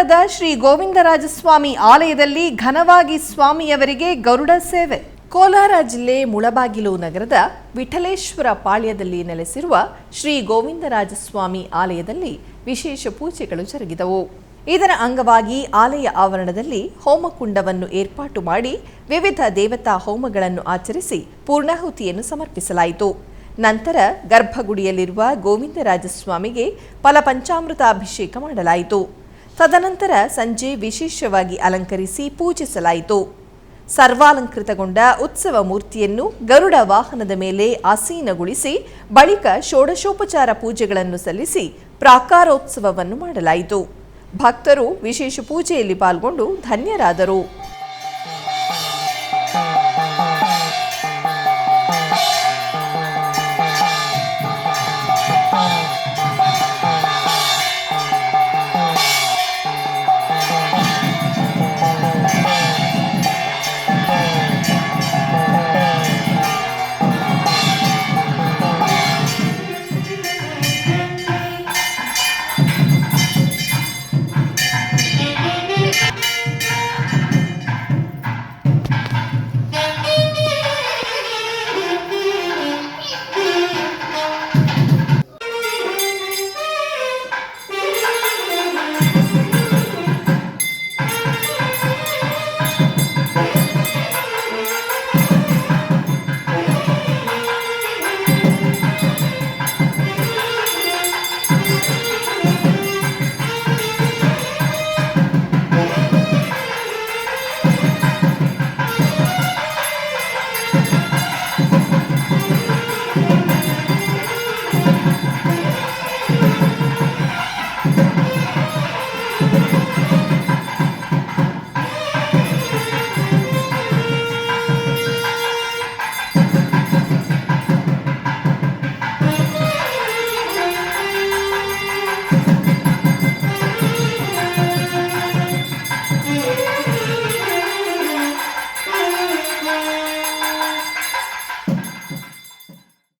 ಕೋಲಾರದ ಶ್ರೀ ಗೋವಿಂದರಾಜಸ್ವಾಮಿ ಆಲಯದಲ್ಲಿ ಘನವಾಗಿ ಸ್ವಾಮಿಯವರಿಗೆ ಗರುಡ ಸೇವೆ. ಕೋಲಾರ ಜಿಲ್ಲೆ ಮುಳಬಾಗಿಲು ನಗರದ ವಿಠಲೇಶ್ವರ ಪಾಳ್ಯದಲ್ಲಿ ನೆಲೆಸಿರುವ ಶ್ರೀ ಗೋವಿಂದರಾಜಸ್ವಾಮಿ ಆಲಯದಲ್ಲಿ ವಿಶೇಷ ಪೂಜೆಗಳು ಜರುಗಿದವು. ಇದರ ಅಂಗವಾಗಿ ಆಲಯ ಆವರಣದಲ್ಲಿ ಹೋಮಕುಂಡವನ್ನು ಏರ್ಪಾಟು ಮಾಡಿ ವಿವಿಧ ದೇವತಾ ಹೋಮಗಳನ್ನು ಆಚರಿಸಿ ಪೂರ್ಣಾಹುತಿಯನ್ನು ಸಮರ್ಪಿಸಲಾಯಿತು. ನಂತರ ಗರ್ಭಗುಡಿಯಲ್ಲಿರುವ ಗೋವಿಂದರಾಜಸ್ವಾಮಿಗೆ ಫಲಪಂಚಾಮೃತ ಅಭಿಷೇಕ ಮಾಡಲಾಯಿತು. ತದನಂತರ ಸಂಜೆ ವಿಶೇಷವಾಗಿ ಅಲಂಕರಿಸಿ ಪೂಜಿಸಲಾಯಿತು. ಸರ್ವಾಲಂಕೃತಗೊಂಡ ಉತ್ಸವ ಮೂರ್ತಿಯನ್ನು ಗರುಡ ವಾಹನದ ಮೇಲೆ ಆಸೀನಗೊಳಿಸಿ ಬಳಿಕ ಷೋಡಶೋಪಚಾರ ಪೂಜೆಗಳನ್ನು ಸಲ್ಲಿಸಿ ಪ್ರಾಕಾರೋತ್ಸವವನ್ನು ಮಾಡಲಾಯಿತು. ಭಕ್ತರು ವಿಶೇಷ ಪೂಜೆಯಲ್ಲಿ ಪಾಲ್ಗೊಂಡು ಧನ್ಯರಾದರು.